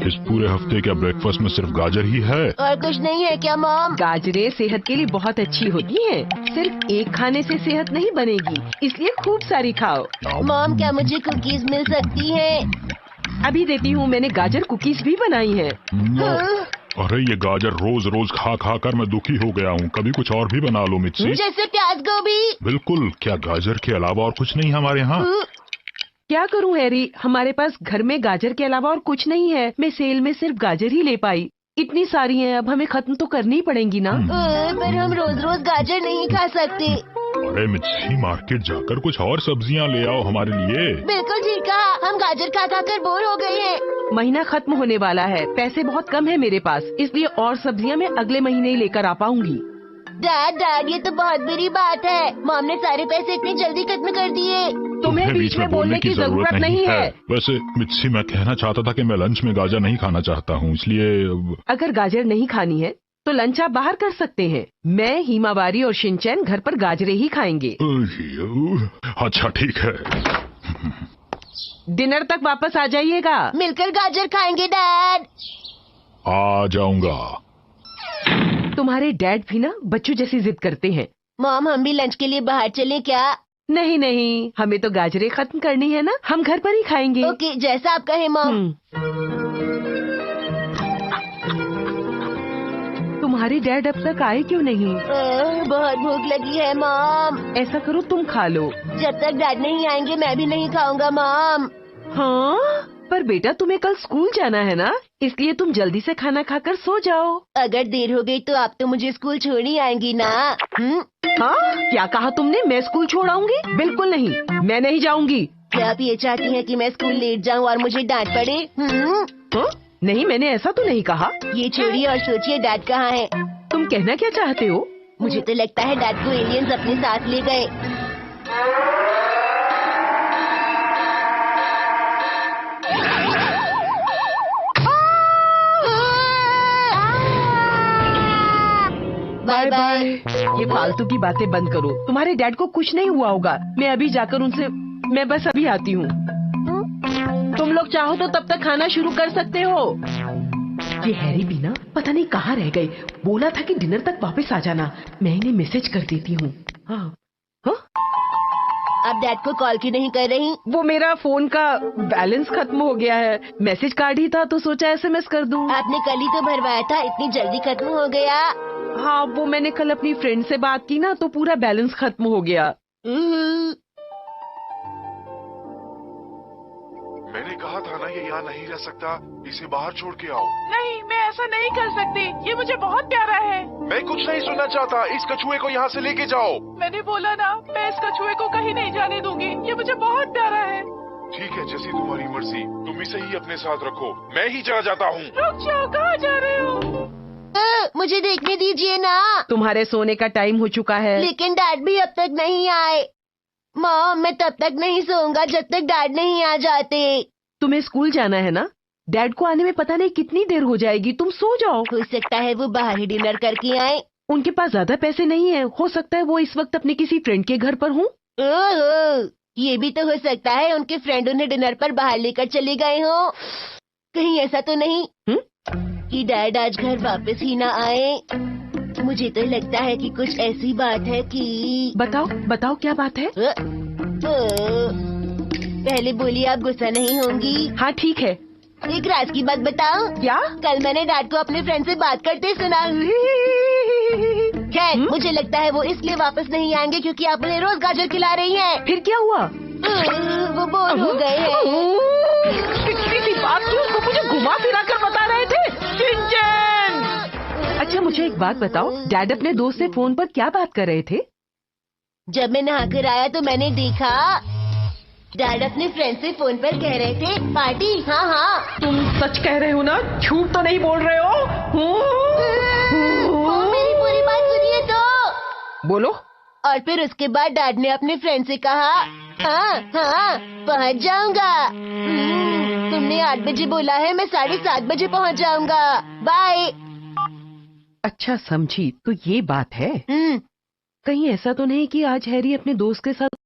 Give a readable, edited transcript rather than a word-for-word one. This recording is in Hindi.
इस पूरे हफ्ते क्या ब्रेकफास्ट में सिर्फ गाजर ही है? और कुछ नहीं है क्या मॉम? गाजरें सेहत के लिए बहुत अच्छी होती हैं। सिर्फ एक खाने से सेहत नहीं बनेगी, इसलिए खूब सारी खाओ। मॉम, क्या मुझे कुकीज मिल सकती हैं? अभी देती हूँ, मैंने गाजर कुकीज भी बनाई हैं। अरे ये गाजर रोज रोज खा खा कर मैं दुखी हो गया हूँ। कभी कुछ और भी बना लो मिर्ची। जैसे प्याज गोभी। बिल्कुल, क्या गाजर के अलावा और कुछ नहीं हमारे यहाँ? क्या करूँ हैरी, हमारे पास घर में गाजर के अलावा और कुछ नहीं है। मैं सेल में सिर्फ गाजर ही ले पाई। इतनी सारी हैं, अब हमें खत्म तो करनी ही पड़ेंगी ना। पर हम रोज रोज गाजर नहीं खा सकते। अरे मिर्ची, मार्केट जाकर कुछ और सब्जियाँ ले आओ हमारे लिए। बिल्कुल ठीक कहा, हम गाजर खा खा कर बोर हो गए हैं। महीना खत्म होने वाला है, पैसे बहुत कम है मेरे पास, इसलिए और सब्जियाँ मैं अगले महीने ही लेकर आ पाऊंगी। डैड, ये तो बहुत बुरी बात है। मॉम ने सारे पैसे इतनी जल्दी खत्म कर दिए। तुम्हें बीच में बोलने की जरूरत नहीं है। वैसे मिर्ची, मैं कहना चाहता था कि मैं लंच में गाजर नहीं खाना चाहता हूँ, इसलिए। अगर गाजर नहीं खानी है तो लंच आप बाहर कर सकते हैं। मैं, हिमावारी और शिनचैन घर पर गाजरे ही खाएंगे। अच्छा ठीक है। डिनर तक वापस आ जाइएगा। मिलकर गाजर खाएंगे डैड। आ जाऊंगा। तुम्हारे डैड भी ना बच्चों जैसी जिद करते हैं। मॉम, हम भी लंच के लिए बाहर चलें क्या? नहीं नहीं, हमें तो गाजरें खत्म करनी है ना, हम घर पर ही खाएंगे। ओके, जैसा आप कहें मॉम। तुम्हारे डैड अब तक आए क्यों नहीं? बहुत भूख लगी है मॉम। ऐसा करो, तुम खा लो। जब तक डैड नहीं आएंगे मैं भी नहीं खाऊंगा मॉम। हाँ, पर बेटा तुम्हें कल स्कूल जाना है ना, इसलिए तुम जल्दी से खाना खाकर सो जाओ। अगर देर हो गई तो आप तो मुझे स्कूल छोड़ ही आएंगी ना? हाँ, क्या कहा तुमने? मैं स्कूल छोड़ आऊंगी? बिल्कुल नहीं, मैं नहीं जाऊंगी। क्या आप ये चाहती हैं कि मैं स्कूल लेट जाऊं और मुझे डांट पड़े? हाँ? नहीं, मैंने ऐसा तो नहीं कहा। ये छोड़िए और सोचिए, डैड कहाँ है? तुम कहना क्या चाहते हो? मुझे तो लगता है डैड को एलियंस अपने साथ ले गए। Bye bye. ये फालतू की बातें बंद करो। तुम्हारे डैड को कुछ नहीं हुआ होगा। मैं अभी जाकर उनसे, मैं बस अभी आती हूँ। तुम लोग चाहो तो तब तक खाना शुरू कर सकते हो। ये हैरी भी ना पता नहीं कहाँ रह गए। बोला था कि डिनर तक वापस आ जाना। मैं इन्हें मैसेज कर देती हूँ। हाँ हाँ, आप डैड को कॉल क्यों नहीं कर रही? वो मेरा फोन का बैलेंस खत्म हो गया है। मैसेज कार्ड ही था तो सोचा एसएमएस कर दूं। आपने कल ही तो भरवाया था, इतनी जल्दी खत्म हो गया? हाँ, वो मैंने कल अपनी फ्रेंड से बात की ना, तो पूरा बैलेंस खत्म हो गया। मैंने कहा था ना ये यहाँ नहीं रह सकता, इसे बाहर छोड़ के आओ। नहीं, मैं ऐसा नहीं कर सकती, ये मुझे बहुत प्यारा है। मैं कुछ नहीं सुनना चाहता, इस कछुए को यहाँ से लेके जाओ। मैंने बोला ना, मैं इस कछुए को कहीं नहीं जाने दूंगी, ये मुझे बहुत प्यारा है। ठीक है, जैसी तुम्हारी मर्जी, तुम इसे ही अपने साथ रखो, मैं ही चला जाता हूँ। रुक जाओ, कहाँ जा रहे हो? मुझे देखने दीजिए ना। तुम्हारे सोने का टाइम हो चुका है। लेकिन डैड भी अब तक नहीं आए। मॉम, मैं तब तक नहीं सोऊंगा जब तक डैड नहीं आ जाते। तुम्हें स्कूल जाना है ना, डैड को आने में पता नहीं कितनी देर हो जाएगी। तुम सो जाओ। हो सकता है वो बाहर ही डिनर करके आए। उनके पास ज्यादा पैसे नहीं है, हो सकता है वो इस वक्त अपने किसी फ्रेंड के घर पर हूँ। ये भी तो हो सकता है उनके फ्रेंड उन्हें डिनर पर बाहर लेकर चले गए हो। कहीं ऐसा तो नहीं कि डैड आज घर वापस ही ना आए? मुझे तो लगता है कि कुछ ऐसी बात है कि। बताओ बताओ, क्या बात है? पहले बोलिए, आप गुस्सा नहीं होंगी? हाँ ठीक है। एक राज की बात बताओ। क्या? कल मैंने डैड को अपने फ्रेंड से बात करते सुना। खैर, मुझे लगता है वो इसलिए वापस नहीं आएंगे क्योंकि आप उन्हें रोज गाजर खिला रही हैं। फिर क्या हुआ? वो बोर हो गए हैं। किसी बात की उसको मुझे घुमा फिरा कर बता रहे थे। शिनचैन! अच्छा मुझे एक बात बताओ, डैड अपने दोस्त से फोन पर क्या बात कर रहे थे? जब मैं नहाकर आया तो मैंने देखा डैड अपने फ्रेंड से फोन पर कह रहे थे पार्टी। हाँ हाँ, तुम सच कह रहे हो ना? झूठ तो नहीं बोल रहे हो? मेरी पूरी बात सुनिए तो। बोलो। और फिर उसके बाद डैड ने अपने फ्रेंड से कहा हाँ हाँ पहुँच जाऊंगा। तुमने 8 बजे बोला है, मैं 7:30 बजे पहुँच जाऊंगा। बाय। अच्छा समझी, तो ये बात है। कहीं ऐसा तो नहीं कि आज हैरी अपने दोस्त के साथ